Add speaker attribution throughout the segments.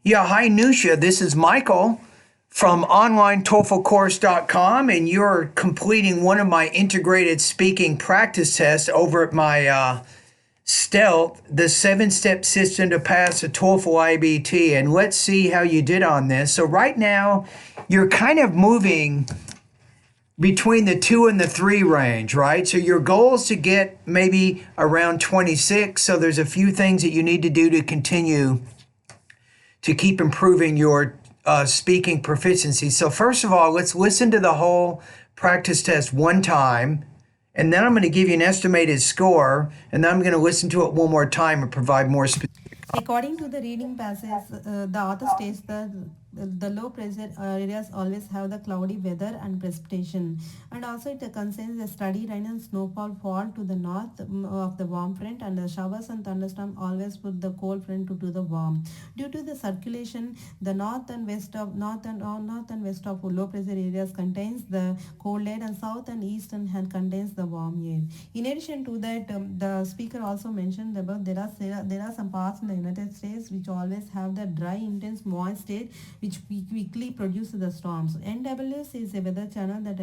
Speaker 1: Yeah, hi Nusha. This is Michael from OnlineTOEFLCourse.com, and you're completing one of my integrated speaking practice tests over at my Stealth, the seven-step system to pass a TOEFL IBT. And let's see how you did on this. So right now, you're kind of moving between the 2 and the 3 range, right? So your goal is to get maybe around 26. So there's a few things that you need to do to continue to keep improving your speaking proficiency. So first of all, let's listen to the whole practice test one time, and then I'm going to give you an estimated score, and then I'm going to listen to it one more time and provide more specific.
Speaker 2: According to the reading passage, the author states that the low pressure areas always have the cloudy weather and precipitation, and also it concerns the steady rain and snowfall fall to the north of the warm front, and the showers and thunderstorm always put the cold front to the warm. Due to the circulation, the north and west of low pressure areas contains the cold air, and south and east and contains the warm air. In addition to that, the speaker also mentioned about there are some parts in the United States which always have the dry, intense, moist air which quickly produce the storms. NWS is a weather channel that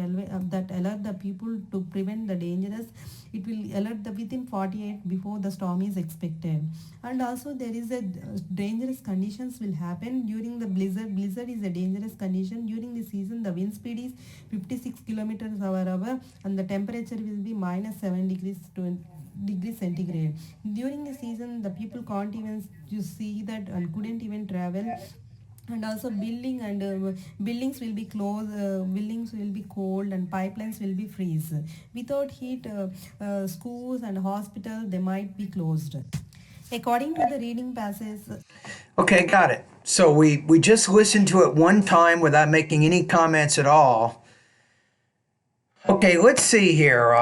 Speaker 2: alert the people to prevent the dangerous. It will alert the within 48 before the storm is expected. And also there is a dangerous conditions will happen during the blizzard. Blizzard is a dangerous condition during the season. The wind speed is 56 kilometers per hour, and the temperature will be minus 7 degrees centigrade. During the season, the people can't even you see that and couldn't even travel, and also buildings will be closed, buildings will be cold, and pipelines will be freeze. Without heat, schools and hospitals they might be closed. According to the reading passage.
Speaker 1: Okay, got it. So we just listened to it one time without making any comments at all. Okay, let's see here.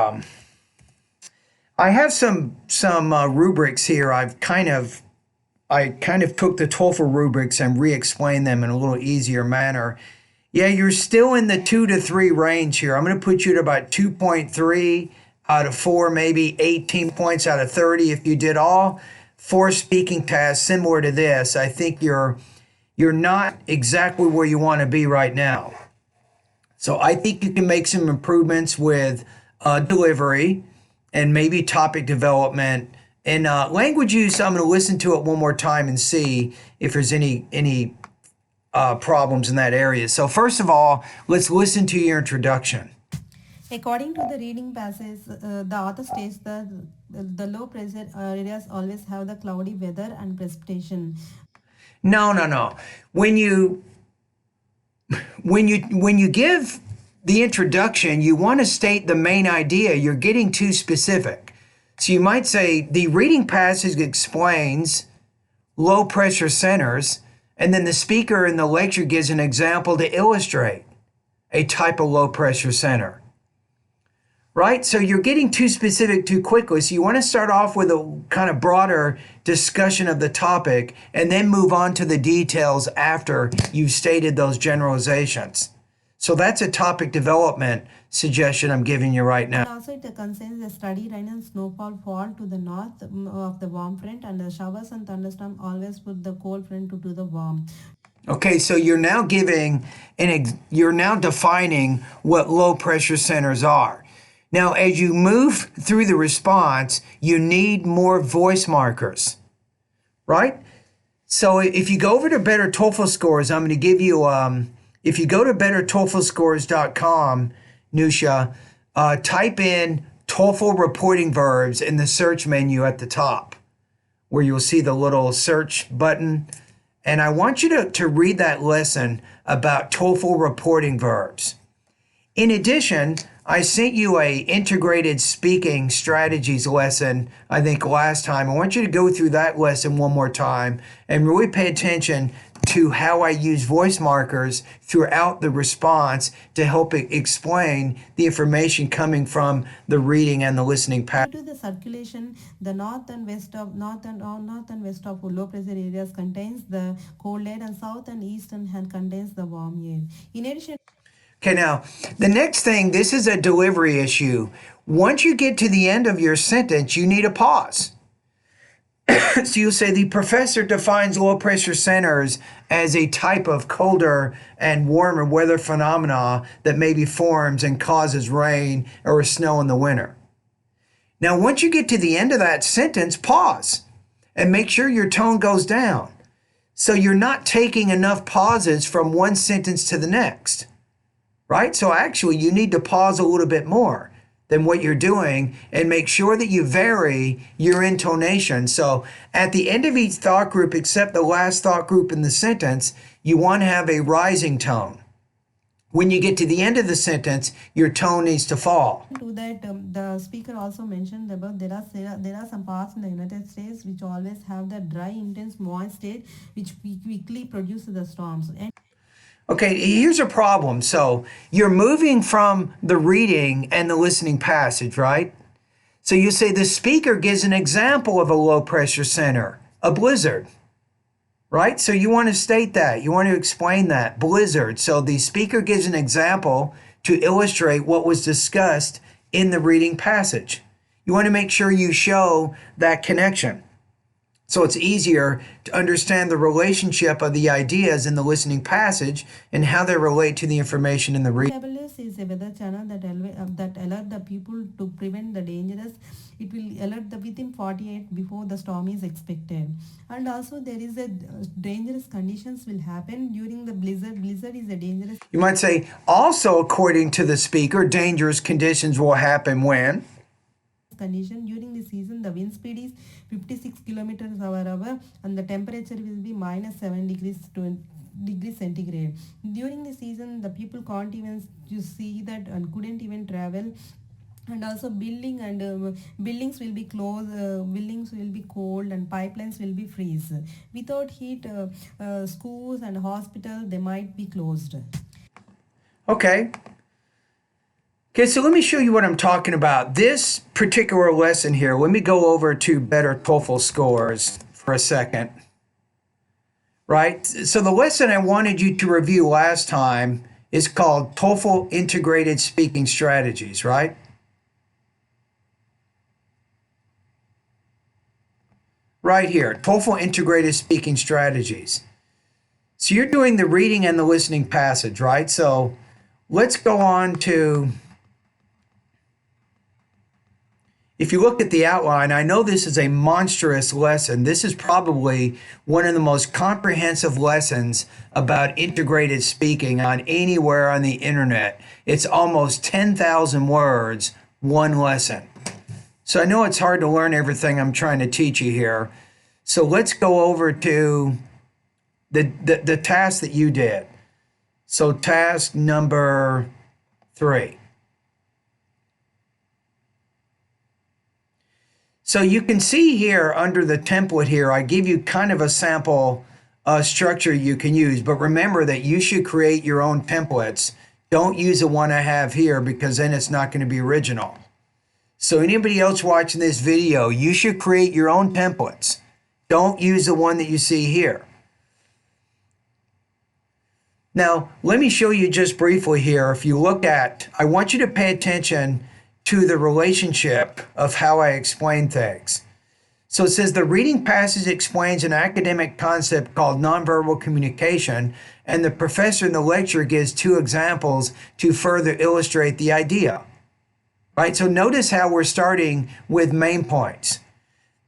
Speaker 1: I have some rubrics here. I kind of took the TOEFL rubrics and re-explained them in a little easier manner. Yeah, you're still in the 2 to 3 range here. I'm going to put you at about 2.3 out of 4, maybe 18 points out of 30. If you did all 4 speaking tasks similar to this, I think you're not exactly where you want to be right now. So I think you can make some improvements with delivery and maybe topic development and language use. I'm going to listen to it one more time and see if there's any problems in that area. So first of all, let's listen to your introduction.
Speaker 2: According to the reading passage, the author states that the low pressure areas always have the cloudy weather and precipitation.
Speaker 1: No. When you give the introduction, you want to state the main idea. You're getting too specific. So you might say the reading passage explains low pressure centers, and then the speaker in the lecture gives an example to illustrate a type of low pressure center. Right? So you're getting too specific too quickly. So you want to start off with a kind of broader discussion of the topic and then move on to the details after you've stated those generalizations. So that's a topic development suggestion I'm giving you right now.
Speaker 2: And also it concerns the steady rain and snowfall fall to the north of the warm front, and the showers and thunderstorm always put the cold front to the warm.
Speaker 1: Okay, so you're now you're now defining what low pressure centers are. Now, as you move through the response, you need more voice markers, right? So if you go over to Better TOEFL Scores, I'm going to give you, if you go to BetterTOEFLScores.com, Nusha, type in TOEFL reporting verbs in the search menu at the top, where you'll see the little search button. And I want you to read that lesson about TOEFL reporting verbs. In addition, I sent you a integrated speaking strategies lesson, I think last time. I want you to go through that lesson one more time and really pay attention to how I use voice markers throughout the response to help explain the information coming from the reading and the listening pattern.
Speaker 2: Due to the circulation, the north and west of low pressure areas contains the cold air, and south and east and contains the warm air. In addition.
Speaker 1: Okay, now the next thing, this is a delivery issue. Once you get to the end of your sentence, you need a pause. So you'll say the professor defines low pressure centers as a type of colder and warmer weather phenomena that maybe forms and causes rain or snow in the winter. Now, once you get to the end of that sentence, pause and make sure your tone goes down. So you're not taking enough pauses from one sentence to the next, right? So actually, you need to pause a little bit more than what you're doing and make sure that you vary your intonation. So at the end of each thought group, except the last thought group in the sentence, you want to have a rising tone. When you get to the end of the sentence, your tone needs to fall.
Speaker 2: To that, the speaker also mentioned about there are some parts in the United States which always have the dry, intense, moist state which quickly produces the storms. And
Speaker 1: Okay, here's a problem. So you're moving from the reading and the listening passage, right? So you say the speaker gives an example of a low pressure center, a blizzard, right? So you want to state that. You want to explain that. Blizzard. So the speaker gives an example to illustrate what was discussed in the reading passage. You want to make sure you show that connection. So it's easier to understand the relationship of the ideas in the listening passage and how they relate to the information in the reading.
Speaker 2: TOEFL is a weather channel that alert the people to prevent the dangerous. It will alert the within 48 before the storm is expected. And also there is a dangerous conditions will happen during the blizzard. Blizzard is a dangerous
Speaker 1: You might say, also according to the speaker, dangerous conditions will happen when.
Speaker 2: condition during the season. The wind speed is 56 kilometers per hour and the temperature will be minus 7 degrees centigrade. During the season, the people can't even see that and couldn't even travel. And also buildings will be closed, buildings will be cold and pipelines will be freeze. Without heat, schools and hospitals, they might be closed.
Speaker 1: Okay. Okay, so let me show you what I'm talking about. This particular lesson here, let me go over to better TOEFL scores for a second. Right? So the lesson I wanted you to review last time is called TOEFL Integrated Speaking Strategies, right? Right here, TOEFL Integrated Speaking Strategies. So you're doing the reading and the listening passage, right? So let's go on to, if you look at the outline, I know this is a monstrous lesson. This is probably one of the most comprehensive lessons about integrated speaking on anywhere on the internet. It's almost 10,000 words, one lesson. So I know it's hard to learn everything I'm trying to teach you here. So let's go over to the task that you did. So task number 3. So you can see here under the template here, I give you kind of a sample structure you can use. But remember that you should create your own templates. Don't use the one I have here because then it's not going to be original. So anybody else watching this video, you should create your own templates. Don't use the one that you see here. Now, let me show you just briefly here. If you look at, I want you to pay attention to the relationship of how I explain things. So it says the reading passage explains an academic concept called nonverbal communication, and the professor in the lecture gives 2 examples to further illustrate the idea. Right? So notice how we're starting with main points.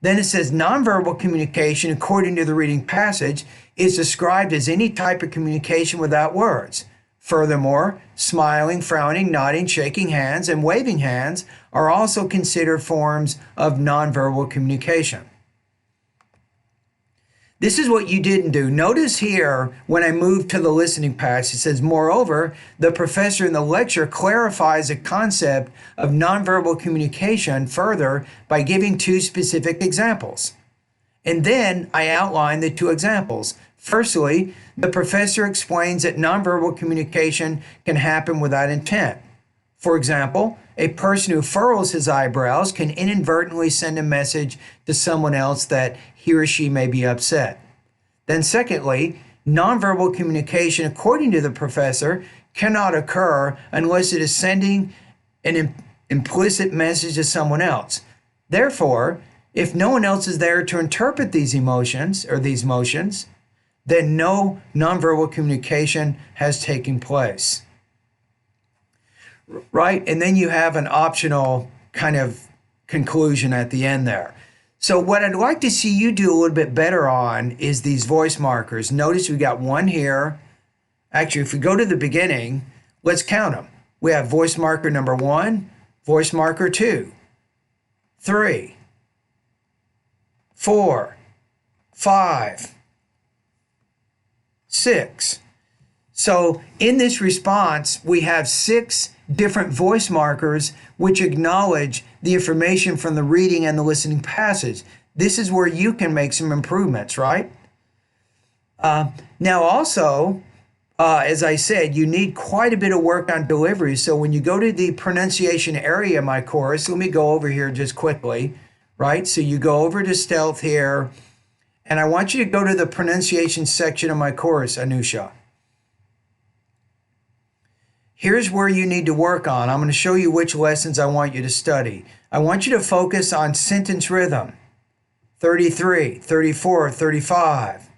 Speaker 1: Then it says nonverbal communication, according to the reading passage, is described as any type of communication without words. Furthermore, smiling, frowning, nodding, shaking hands, and waving hands are also considered forms of nonverbal communication. This is what you didn't do. Notice here when I move to the listening passage, it says, moreover, the professor in the lecture clarifies the concept of nonverbal communication further by giving 2 specific examples. And then I outline the 2 examples. Firstly, the professor explains that nonverbal communication can happen without intent. For example, a person who furrows his eyebrows can inadvertently send a message to someone else that he or she may be upset. Then secondly, nonverbal communication, according to the professor, cannot occur unless it is sending an implicit message to someone else. Therefore, If no one else is there to interpret these emotions or these motions, then no nonverbal communication has taken place. Right? And then you have an optional kind of conclusion at the end there. So what I'd like to see you do a little bit better on is these voice markers. Notice we got one here. Actually, if we go to the beginning, let's count them. We have voice marker number 1, voice marker 2, 3, 4, 5, 6. So in this response, we have 6 different voice markers which acknowledge the information from the reading and the listening passage. This is where you can make some improvements, right? Now also, as I said, you need quite a bit of work on delivery. So when you go to the pronunciation area of my course, let me go over here just quickly, right? So you go over to Stealth here, and I want you to go to the pronunciation section of my course, Anusha. Here's where you need to work on. I'm going to show you which lessons I want you to study. I want you to focus on sentence rhythm, 33, 34, 35.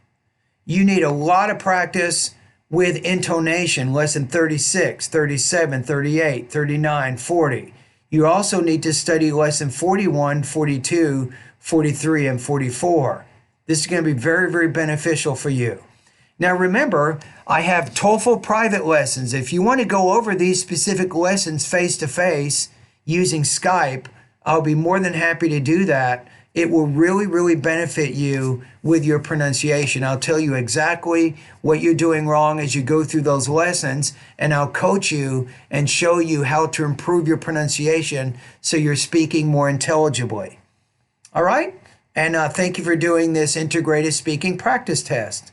Speaker 1: You need a lot of practice with intonation, lesson 36, 37, 38, 39, 40. You also need to study lesson 41, 42, 43, and 44. This is going to be very, very beneficial for you. Now remember, I have TOEFL private lessons. If you want to go over these specific lessons face-to-face using Skype, I'll be more than happy to do that. It will really, really benefit you with your pronunciation. I'll tell you exactly what you're doing wrong as you go through those lessons, and I'll coach you and show you how to improve your pronunciation so you're speaking more intelligibly. All right? And thank you for doing this integrated speaking practice test.